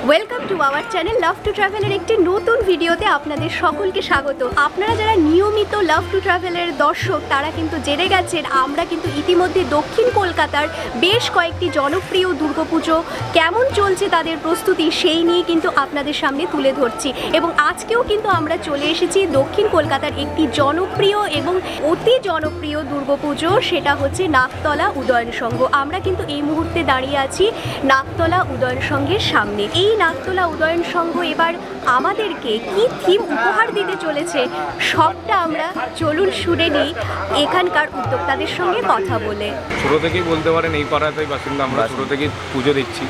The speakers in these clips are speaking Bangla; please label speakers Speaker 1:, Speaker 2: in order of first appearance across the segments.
Speaker 1: Welcome to our channel love to ট্রাভেলের একটি নতুন ভিডিওতে আপনাদের সকলকে স্বাগত। আপনারা যারা নিয়মিত লাভ টু ট্রাভেলের দর্শক তারা কিন্তু জেনে গেছেন আমরা কিন্তু ইতিমধ্যে দক্ষিণ কলকাতার বেশ কয়েকটি জনপ্রিয় দুর্গাপুজো কেমন চলছে তাদের প্রস্তুতি সেই নিয়ে কিন্তু আপনাদের সামনে তুলে ধরছি। এবং আজকেও কিন্তু আমরা চলে এসেছি দক্ষিণ কলকাতার একটি জনপ্রিয় এবং অতি জনপ্রিয় দুর্গাপুজো, সেটা হচ্ছে নাকতলা উদয়ন সংঘ। আমরা কিন্তু এই মুহূর্তে দাঁড়িয়ে আছি নাকতলা উদয়ন সংঘের সামনে। এই নাকতলা উদয়ন সংঘ এবার আমাদেরকে কি থিম উপহার দিতে চলেছে সবটা আমরা চলুন শুনে নিই এখানকার উদ্যোক্তাদের সঙ্গে কথা বলে।
Speaker 2: ছোটো থেকেই বলতে পারেন এই পাড়াতেই বাসিন্দা আমরা, ছোটো থেকেই পুজো দেখছি।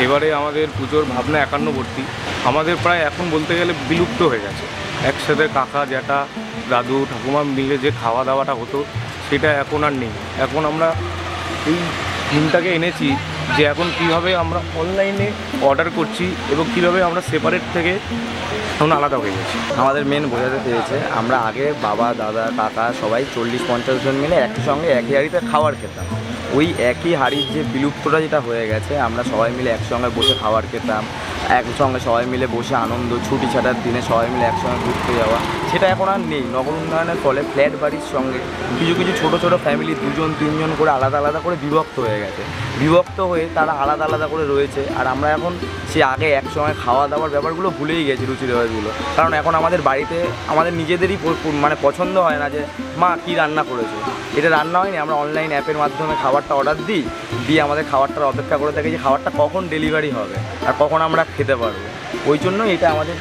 Speaker 2: এবারে আমাদের পুজোর ভাবনা একান্নবর্তী। আমাদের প্রায় এখন বলতে গেলে বিলুপ্ত হয়ে গেছে। একসাথে কাকা জ্যাঠা দাদু ঠাকুমা মিলে যে খাওয়া দাওয়াটা হতো সেটা এখন আর নেই। এখন আমরা এই থিমটাকে এনেছি যে এখন কীভাবে আমরা অনলাইনে অর্ডার করছি এবং কীভাবে আমরা সেপারেট থেকে এখন আলাদা হয়ে গেছি।
Speaker 3: আমাদের মেন বোঝাতে চেয়েছে আমরা আগে বাবা দাদা কাকা সবাই 40-50 জন মিলে একই সঙ্গে একই হাঁড়িতে খাবার খেতাম। ওই একই হাঁড়ির যে বিলুপ্তটা যেটা হয়ে গেছে, আমরা সবাই মিলে একসঙ্গে বসে খাবার খেতাম, একসঙ্গে সবাই মিলে বসে আনন্দ, ছুটি ছাটার দিনে সবাই মিলে একসঙ্গে ঘুরতে যাওয়া, সেটা এখন আর নেই। নগর উন্নয়নের ফলে ফ্ল্যাট বাড়ির সঙ্গে কিছু কিছু ছোটো ছোটো ফ্যামিলি 2-3 জন করে আলাদা আলাদা করে বিভক্ত হয়ে গেছে। বিভক্ত হয়ে তারা আলাদা আলাদা করে রয়েছে। আর আমরা এখন সে আগে একসঙ্গে খাওয়া দাওয়ার ব্যাপারগুলো ভুলেই গেছি, রুচি রেওয়াজগুলো। কারণ এখন আমাদের বাড়িতে আমাদের নিজেদেরই মানে পছন্দ হয় না যে মা কী রান্না করেছে, এটা রান্না হয়নি, আমরা অনলাইন অ্যাপের মাধ্যমে খাবারটা অর্ডার দিই, দিয়ে আমাদের খাবারটার অপেক্ষা করে থাকি যে খাবারটা কখন ডেলিভারি হবে আর কখন আমরা খেতে পারবো। ওই জন্য এটা আমাদের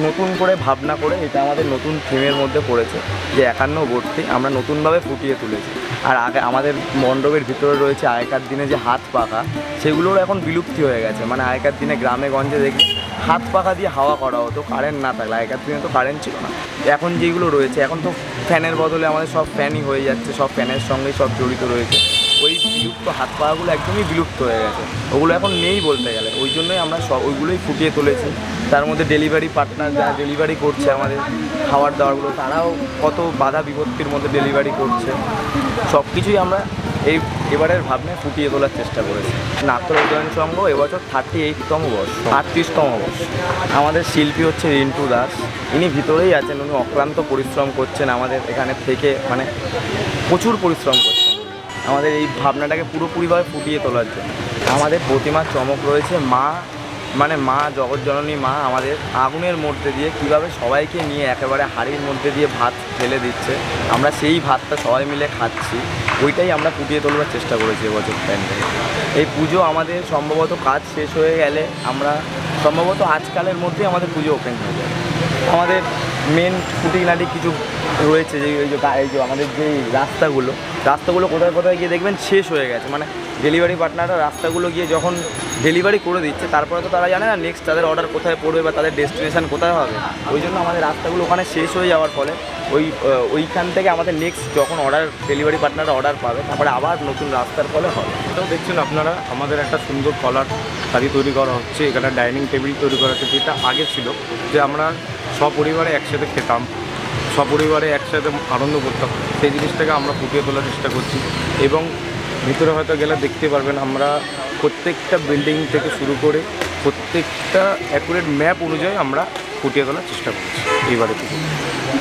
Speaker 3: নতুন করে ভাবনা করে এটা আমাদের নতুন থিমের মধ্যে পড়েছে যে একান্নবর্তী আমরা নতুনভাবে ফুটিয়ে তুলেছি। আর আগে আমাদের মণ্ডপের ভিতরে রয়েছে আগেকার দিনে যে হাত পাখা, সেগুলোর এখন বিলুপ্তি হয়ে গেছে। মানে আগেকার দিনে গ্রামে গঞ্জে দেখি হাত পাখা দিয়ে হাওয়া করা হতো, কারেন্ট না থাকলে। আগেকার দিনে তো কারেন্ট ছিল না। এখন যেগুলো রয়েছে এখন তো ফ্যানের বদলে আমাদের সব ফ্যানই হয়ে যাচ্ছে, সব ফ্যানের সঙ্গেই সব জড়িত রয়েছে। ওই বিলুপ্ত হাত পাখাগুলো একদমই বিলুপ্ত হয়ে গেছে, ওগুলো এখন নেই বলতে গেলে। ওই জন্যই আমরা সব ওইগুলোই ফুটিয়ে তুলেছি। তার মধ্যে ডেলিভারি পার্টনার যারা ডেলিভারি করছে আমাদের খাবার দাবারগুলো, তারাও কত বাধা বিপত্তির মধ্যে ডেলিভারি করছে। সব কিছুই আমরা এবারের ভাবনায় ফুটিয়ে তোলার চেষ্টা করেছি। নাকতলা উদয়ন সংঘ এবছর 38তম বর্ষ, 38তম বর্ষ। আমাদের শিল্পী হচ্ছে রিন্টু দাস, ইনি ভিতরেই আছেন। উনি অক্লান্ত পরিশ্রম করছেন আমাদের এখানে থেকে, মানে প্রচুর পরিশ্রম করছেন আমাদের এই ভাবনাটাকে পুরোপুরিভাবে ফুটিয়ে তোলার জন্য। আমাদের প্রতিমার চমক রয়েছে মা জগৎজননী মা আমাদের আগুনের মধ্যে দিয়ে কীভাবে সবাইকে নিয়ে একেবারে হাঁড়ির মধ্যে দিয়ে ভাত ফেলে দিচ্ছে, আমরা সেই ভাতটা সবাই মিলে খাচ্ছি। ওইটাই আমরা ফুটিয়ে তোলবার চেষ্টা করেছি এবছর প্যান্ডেলে। এই পুজো আমাদের সম্ভবত কাজ শেষ হয়ে গেলে আমরা সম্ভবত আজকালের মধ্যেই আমাদের পুজো ওপেন হয়ে যাবে। আমাদের মেন খুঁটিনাটি কিছু রয়েছে যে এই যে আমাদের যে রাস্তাগুলো কোথায় কোথায় গিয়ে দেখবেন শেষ হয়ে গেছে। মানে ডেলিভারি পার্টনাররা রাস্তাগুলো গিয়ে যখন ডেলিভারি করে দিচ্ছে, তারপরে তো তারা জানে না নেক্সট তাদের অর্ডার কোথায় পড়বে বা তাদের ডেস্টিনেশন কোথায় হবে। ওই জন্য আমাদের রাস্তাগুলো ওখানে শেষ হয়ে যাওয়ার ফলে ওইখান থেকে আমাদের নেক্সট যখন ডেলিভারি পার্টনাররা অর্ডার পাবে তারপরে আবার নতুন রাস্তার ফলে হবে।
Speaker 2: এটাও দেখছেন আপনারা, আমাদের একটা সুন্দর কলার শাড়ি তৈরি করা হচ্ছে, এখানে ডাইনিং টেবিল তৈরি করা হচ্ছে। যেটা আগে ছিল যে আমরা সপরিবারে একসাথে খেতাম, সপরিবারে একসাথে আনন্দ করতাম, সেই জিনিসটাকে আমরা ফুটিয়ে তোলার চেষ্টা করছি। এবং ভিতরে হয়তো গেলে দেখতে পারবেন আমরা প্রত্যেকটা বিল্ডিং থেকে শুরু করে প্রত্যেকটা অ্যাকুরেট ম্যাপ অনুযায়ী আমরা ফুটিয়ে তোলার চেষ্টা করছি এইবারে থেকে।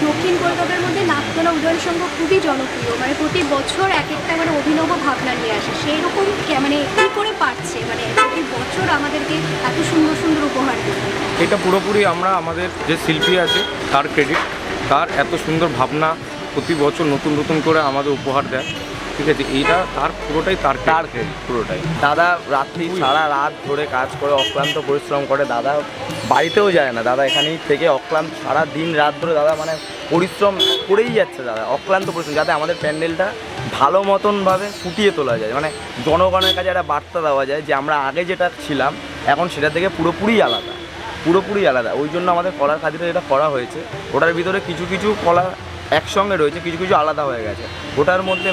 Speaker 1: দক্ষিণ কলকাতার মধ্যে নাকতলা উদয়ন সংঘ খুবই জনপ্রিয়, মানে প্রতি বছর এক একটা মানে অভিনব ভাবনা নিয়ে আসে। সেই রকম মানে কী করে পারছে মানে প্রতি বছর আমাদেরকে এত সুন্দর সুন্দর উপহার দেবে?
Speaker 2: এটা পুরোপুরি আমরা আমাদের যে শিল্পী আছে তার ক্রেডিট। তার এত সুন্দর ভাবনা প্রতি বছর নতুন নতুন করে আমাদের উপহার দেয়, ঠিক আছে। এইটা তার পুরোটাই তার ক্রেডিট পুরোটাই।
Speaker 3: দাদা সারা রাত ধরে কাজ করে অক্লান্ত পরিশ্রম করে, দাদা বাড়িতেও যায় না, দাদা এখানেই থেকে অক্লান্ত সারা দিন রাত ধরে দাদা মানে পরিশ্রম করেই যাচ্ছে। দাদা অক্লান্ত পরিশ্রম যাতে আমাদের প্যান্ডেলটা ভালো মতনভাবে ফুটিয়ে তোলা যায়, মানে জনগণের কাছে একটা বার্তা দেওয়া যায় যে আমরা আগে যেটা ছিলাম এখন সেটা থেকে পুরোপুরি আলাদা। ওই জন্য আমাদের কলার খাতিরে যেটা করা হয়েছে, ওটার ভিতরে কিছু কিছু কলা একসঙ্গে রয়েছে, কিছু কিছু আলাদা হয়ে গেছে। ওটার মধ্যে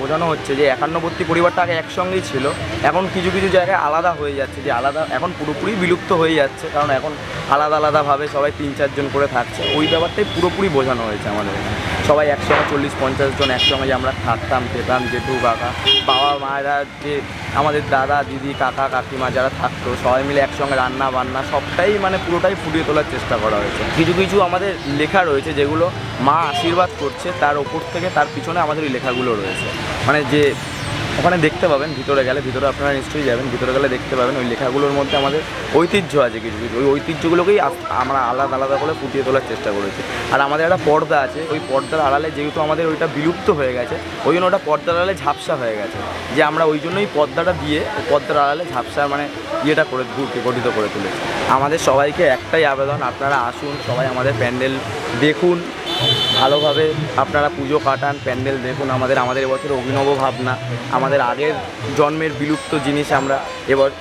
Speaker 3: বোঝানো হচ্ছে যে একান্নবর্তী পরিবারটা আগে একসঙ্গেই ছিল, এখন কিছু কিছু জায়গায় আলাদা হয়ে যাচ্ছে, যে আলাদা এখন পুরোপুরি বিলুপ্ত হয়ে যাচ্ছে, কারণ এখন আলাদা আলাদাভাবে সবাই 3-4 জন করে থাকছে। ওই ব্যাপারটাই পুরোপুরি বোঝানো হয়েছে আমাদের এখানে। সবাই একসঙ্গে 40-50 জন একসঙ্গে যে আমরা থাকতাম, খেতাম, জেঠু কাকা বাবা মায়েরা, যে আমাদের দাদা দিদি কাকা কাকিমা যারা থাকতো, সবাই মিলে একসঙ্গে রান্না বান্না সবটাই মানে পুরোটাই ফুটিয়ে তোলার চেষ্টা করা হয়েছে। কিছু কিছু আমাদের লেখা রয়েছে যেগুলো মা আশীর্বাদ করছে, তার ওপর থেকে তার পিছনে আমাদের ওই লেখাগুলো রয়েছে। মানে যে ওখানে দেখতে পাবেন, ভিতরে গেলে, ভিতরে আপনারা নিশ্চয়ই যাবেন, ভিতরে গেলে দেখতে পাবেন ওই লেখাগুলোর মধ্যে আমাদের ঐতিহ্য আছে কিছু কিছু। ওই ঐতিহ্যগুলোকেই আমরা আলাদা আলাদা করে ফুটিয়ে তোলার চেষ্টা করেছি। আর আমাদের একটা পর্দা আছে, ওই পর্দার আড়ালে যেহেতু আমাদের ওইটা বিলুপ্ত হয়ে গেছে, ওই জন্য ওটা পর্দার আড়ালে ঝাপসা হয়ে গেছে, যে আমরা ওই জন্যই পর্দাটা দিয়ে ওই পর্দার আড়ালে ঝাপসা মানে ইয়েটা করে গঠিত করে তুলেছি। আমাদের সবাইকে একটাই আবেদন, আপনারা আসুন, সবাই আমাদের প্যান্ডেল দেখুন, ভালোভাবে আপনারা পুজো কাটান, প্যান্ডেল দেখুন। আমাদের এবছর অভিনব ভাবনা, আমাদের আগের জন্মের বিলুপ্ত জিনিস আমরা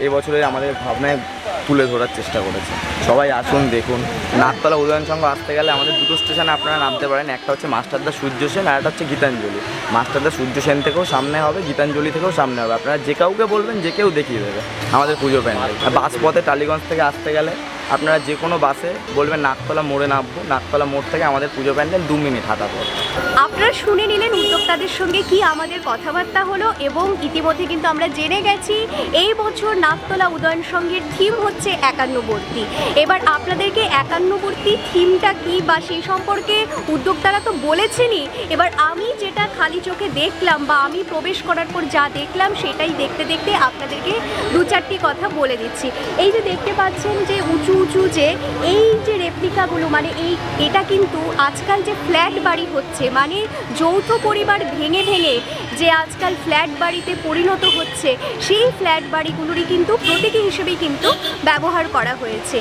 Speaker 3: এবছরে আমাদের ভাবনায় তুলে ধরার চেষ্টা করেছি। সবাই আসুন, দেখুন। নাকতলা উদয়ন সংঘ আসতে গেলে আমাদের দুটো স্টেশনে আপনারা নামতে পারেন, একটা হচ্ছে মাস্টারদা সূর্য সেন আর একটা হচ্ছে গীতাঞ্জলি। মাস্টারদা সূর্য সেন থেকেও সামনে হবে, গীতাঞ্জলি থেকেও সামনে হবে। আপনারা যে কাউকে বলবেন, যে কেউ দেখিয়ে দেবে আমাদের পুজো প্যান্ডেল। বাস পথে টালিগঞ্জ থেকে আসতে গেলে আপনারা যে কোনো বাসে বলবেন নাকতলা মোড়ে নামবো, নাকতলা মোড় থেকে আমাদের পুজো প্যান্ডেল 2 মিনিট হাঁটা পথ।
Speaker 1: আপনারা শুনে নিলেন উদ্যোক্তাদের সঙ্গে কি আমাদের কথাবার্তা হলো, এবং ইতিমধ্যে কিন্তু আমরা জেনে গেছি এই বছর নাকতলা উদয়ন সংঘের থিম হচ্ছে একান্নবর্তী। এবার আপনাদেরকে একান্নবর্তী থিমটা কি বা সেই সম্পর্কে উদ্যোক্তারা তো বলেছেনই, এবার আমি যেটা খালি চোখে দেখলাম বা আমি প্রবেশ করার পর যা দেখলাম সেটাই দেখতে দেখতে আপনাদেরকে 2-4টি কথা বলে দিচ্ছি। এই যে দেখতে পাচ্ছেন যে উঁচু উঁচু যে এই যে রেপ্লিকাগুলো, মানে এটা কিন্তু আজকাল যে ফ্ল্যাট বাড়ি হচ্ছে, মানে যৌথ পরিবার ভেঙে ভেঙে যে আজকাল ফ্ল্যাট বাড়িতে পরিণত হচ্ছে, সেই ফ্ল্যাট বাড়িগুলোরই কিন্তু প্রতীকী হিসেবেই কিন্তু ব্যবহার করা হয়েছে।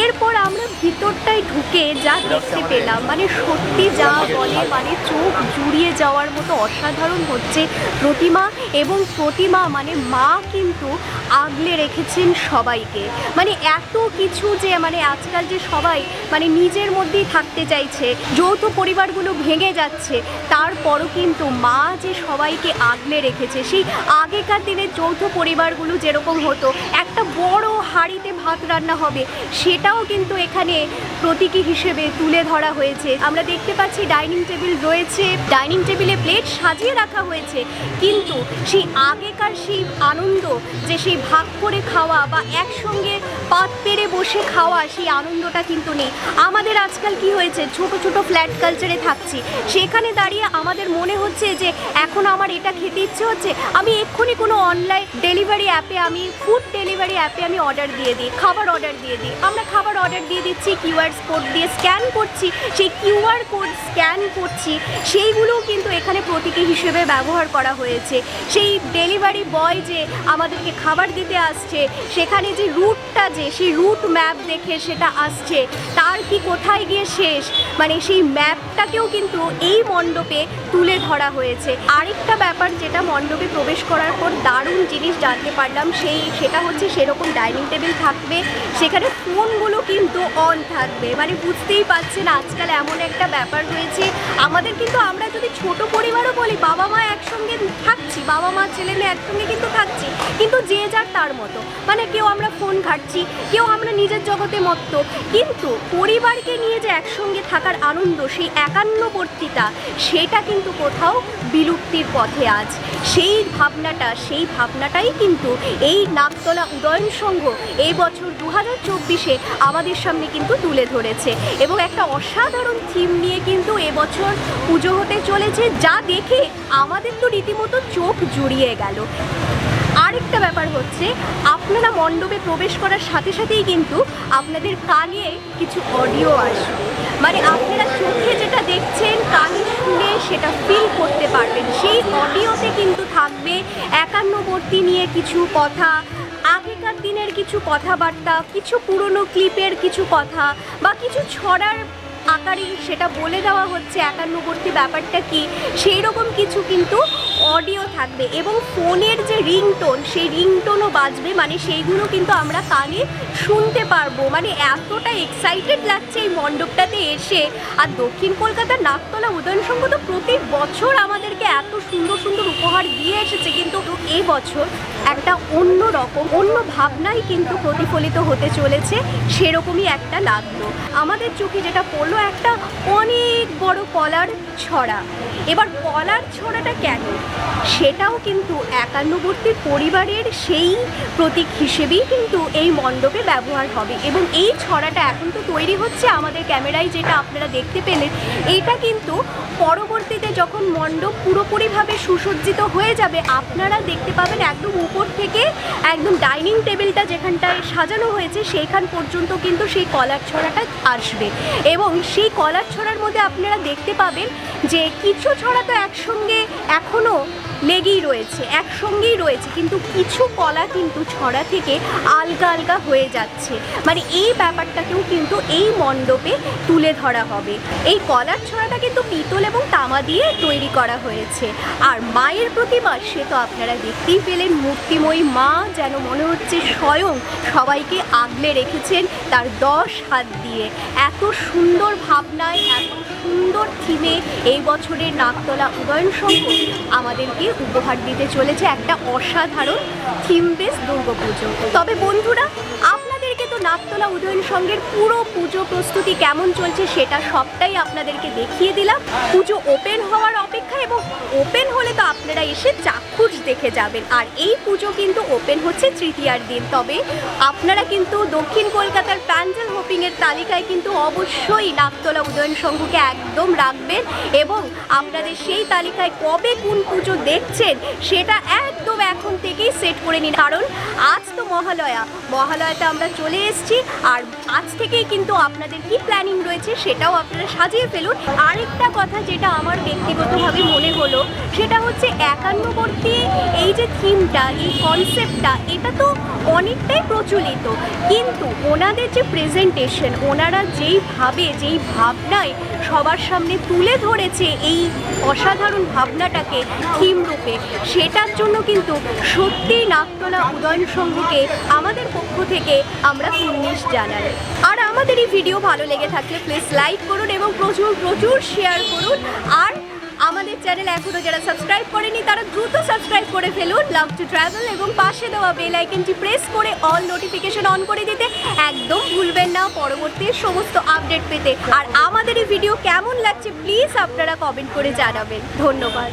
Speaker 1: এরপর আমরা ভিতরটায় ঢুকে যা দেখতে পেলাম, মানে সত্যি যা বলে মানে চোখ জুড়িয়ে যাওয়ার মতো অসাধারণ হচ্ছে প্রতিমা, এবং প্রতিমা মানে মা কিন্তু আগলে রেখেছেন সবাইকে। মানে এত কিছু যে মানে আজকাল যে সবাই মানে নিজের মধ্যেই থাকতে চাইছে, যৌথ পরিবারগুলো ভেঙে যাচ্ছে, তারপরও কিন্তু মা যে সবাইকে আগলে রেখেছে। সেই আগেকার দিনের যৌথ পরিবারগুলো যেরকম হতো, একটা বড় হাঁড়িতে ভাত রান্না হবে, সেটাও কিন্তু এখানে প্রতীকী হিসেবে তুলে ধরা হয়েছে। আমরা দেখতে পাচ্ছি ডাইনিং টেবিল রয়েছে, ডাইনিং টেবিলে প্লেট সাজিয়ে রাখা হয়েছে, কিন্তু সেই আগেকার সেই আনন্দ, যে সেই ভাগ করে খাওয়া বা একসঙ্গে পাত পেরে বসে খাওয়া, সেই আনন্দটা কিন্তু নেই। আমাদের আজকাল কি হয়েছে, ছোট ছোট ফ্ল্যাট কালচারে থাকছি, সেখানে দাঁড়িয়ে আমাদের মনে হচ্ছে যে এখন আমার এটা খেতে ইচ্ছে হচ্ছে, আমি এক্ষুনি কোনো অনলাইন ডেলিভারি অ্যাপে, আমি ফুড ডেলিভারি অ্যাপে আমি অর্ডার দিয়ে দিই, খাবার অর্ডার দিয়ে দিই। আমরা খাবার অর্ডার দিয়ে দিচ্ছি, কিউআর কোড দিয়ে স্ক্যান করছি, সেই কিউআর কোড স্ক্যান করছি, সেইগুলোও কিন্তু এখানে প্রতীকী হিসেবে ব্যবহার করা হয়েছে। সেই ডেলিভারি বয় যে আমাদেরকে খাবার দিতে আসছে, সেখানে যে রুটটা, যে সেই রুট ম্যাপ দেখে সেটা আসছে, তার কি কোথায় গিয়ে শেষ, মানে সেই ম্যাপটাকেও কিন্তু এই মণ্ডপে তুলে ধরা হয়েছে। আরেকটা ব্যাপার যেটা মণ্ডপে প্রবেশ করার পর দারুণ জিনিস জানতে পারলাম, সেটা হচ্ছে সেরকম ডাইনিং টেবিল থাকবে, সেখানে ফোনগুলো কিন্তু অন থাকবে। মানে বুঝতেই পারছেন আজকাল এমন একটা ব্যাপার হয়েছে, আমাদের কিন্তু আমরা যদি ছোট পরিবারও বলি, বাবা মা একসঙ্গে থাকছি, বাবা মা ছেলে মেয়ে একসঙ্গে কিন্তু থাকছি, কিন্তু যে যার তার মতো, মানে কেউ আমরা ফোন ঘাঁটছি, কেউ আমরা নিজের জগতে মত্ত, কিন্তু পরিবারকে নিয়ে যে একসঙ্গে থাকার আনন্দ, সেই একান্নবর্তীটা, সেটা কিন্তু কোথাও বিলুপ্তির পথে আজ। সেই ভাবনাটাই কিন্তু এই নাকতলা উদয়ন সংঘ এই বছর 2024-এ আমাদের সামনে কিন্তু তুলে ধরেছে, এবং একটা অসাধারণ থিম নিয়ে কিন্তু এবছর পুজো হতে চলেছে, যা দেখে আমাদের তো রীতিমতো চোখ জুড়িয়ে গেল। আরেকটা ব্যাপার হচ্ছে, আপনারা মণ্ডপে প্রবেশ করার সাথে সাথেই কিন্তু আপনাদের কানে কিছু অডিও আসবে, মানে আপনারা চোখে যেটা দেখছেন কানে শুনে সেটা ফিল করতে পারবেন। সেই অডিওতে কিন্তু থাকবে একান্নবর্তী নিয়ে কিছু কথা, আগেকার দিনের কিছু কথাবার্তা, কিছু পুরনো ক্লিপের কিছু কথা, বা কিছু ছড়ার আকারে সেটা বলে দেওয়া হচ্ছে একান্নবর্তী ব্যাপারটা কি, সেই রকম কিছু কিন্তু অডিও থাকবে এবং ফোনের যে রিংটোন সেই রিংটোনও বাজবে, মানে সেইগুলো কিন্তু আমরা কানে শুনতে পারবো। মানে এতটা এক্সাইটেড লাগছে এই মণ্ডপটাতে এসে। আর দক্ষিণ কলকাতার নাকতলা উদয়ন সংঘ তো প্রতি বছর আমাদেরকে এত সুন্দর সুন্দর উপহার দিয়ে এসেছে, কিন্তু এই বছর একটা অন্য রকম অন্য ভাবনাই কিন্তু প্রতিফলিত হতে চলেছে, সেরকমই একটা লাগলো। আমাদের চোখে যেটা পড়লো একটা অনেক বড় কলার ছড়া। এবার কলার ছড়াটা কেন, সেটাও কিন্তু একান্নবর্তী পরিবারের সেই প্রতীক হিসেবেই কিন্তু এই মণ্ডপে ব্যবহার হবে। এবং এই ছড়াটা এখন তো তৈরি হচ্ছে আমাদের ক্যামেরায়, যেটা আপনারা দেখতে পেলেন। এটা কিন্তু পরবর্তীতে যখন মণ্ডপ পুরোপুরিভাবে সুসজ্জিত হয়ে যাবে, আপনারা দেখতে পাবেন একদম উপর থেকে একদম ডাইনিং টেবিলটা যেখানটায় সাজানো হয়েছে সেইখান পর্যন্ত কিন্তু সেই কলার ছড়াটা আসবে। এবং সেই কলার ছড়ার মধ্যে আপনারা দেখতে পাবেন যে কিছু ছড়া তো একসঙ্গে এখনও লেগেই রয়েছে, একসঙ্গেই রয়েছে, কিন্তু কিছু কলা কিন্তু ছড়া থেকে আলগা আলগা হয়ে যাচ্ছে। মানে এই ব্যাপারটাকেও কিন্তু এই মণ্ডপে তুলে ধরা হবে। এই কলার ছড়াটা কিন্তু পিতল এবং তামা দিয়ে তৈরি করা হয়েছে। আর মায়ের প্রতিমা, সে তো আপনারা দেখতেই পেলেন, মূর্তিময়ী মা যেন মনে হচ্ছে স্বয়ং সবাইকে আগলে রেখেছেন তার 10 হাত দিয়ে। এত সুন্দর ভাবনায়, এত সুন্দর থিমে এই বছরের নাকতলা উদয়ন সংঘ আমাদেরকে উপহার দিতে চলেছে একটা অসাধারণ থিম বেস দুর্গাপুজো। তবে বন্ধুরা, আপনাদেরকে তো নাকতলা উদয়ন সংঘের পুরো পুজো প্রস্তুতি কেমন চলছে সেটা সবটাই আপনাদেরকে দেখিয়ে দিলাম। পুজো ওপেন হওয়ার অপেক্ষা, এবং ওপেন হলে তো আপনারা এসে চাক্ষুষ দেখে যাবেন। আর এই পুজো কিন্তু ওপেন হচ্ছে তৃতীয়ার দিন। তবে আপনারা কিন্তু দক্ষিণ কলকাতার প্যান্ডেল হোপিংয়ের তালিকায় কিন্তু অবশ্যই নাকতলা উদয়ন সংঘকে একদম রাখবেন, এবং আপনাদের সেই তালিকায় কবে কোন পুজো দেখছেন সেটা একদম এখন থেকেই সেট করে নিন। কারণ আজ তো মহালয়াতে আমরা চলে এসেছি, আর আজ থেকেই কিন্তু আপনাদের কি প্ল্যানিং রয়েছে সেটাও আপনারা সাজিয়ে ফেলুন। আরেকটা কথা যেটা আমার ব্যক্তিগতভাবে মনে হলো, সেটা হচ্ছে একান্নবর্তী এই যে থিমটা, এই কনসেপ্টটা, এটা তো অনেকটাই প্রচলিত, কিন্তু ওনাদের যে প্রেজেন্টেশন, ওনারা যেই ভাবনায় সবার সামনে তুলে ধরেছে এই অসাধারণ ভাবনাটাকে থিম রূপে, সেটার জন্য কিন্তু সত্যিই নাকতলা উদয়ন সংঘকে আমাদের পক্ষ থেকে আমরা কুর্নিশ জানাই। আর আমাদের এই ভিডিও ভালো লেগে থাকলে প্লিজ লাইক করুন এবং প্রচুর প্রচুর শেয়ার করুন। আর আমাদের চ্যানেল এখনও যারা সাবস্ক্রাইব করেনি তারা দ্রুত সাবস্ক্রাইব করে ফেলুন লাভ টু ট্রাভেল, এবং পাশে দেওয়া বেল আইকনটি প্রেস করে অল নোটিফিকেশন অন করে দিতে একদম ভুলবেন না পরবর্তী সমস্ত আপডেট পেতে। আর আমাদের এই ভিডিও কেমন লাগছে প্লিজ আপনারা কমেন্ট করে জানাবেন। ধন্যবাদ।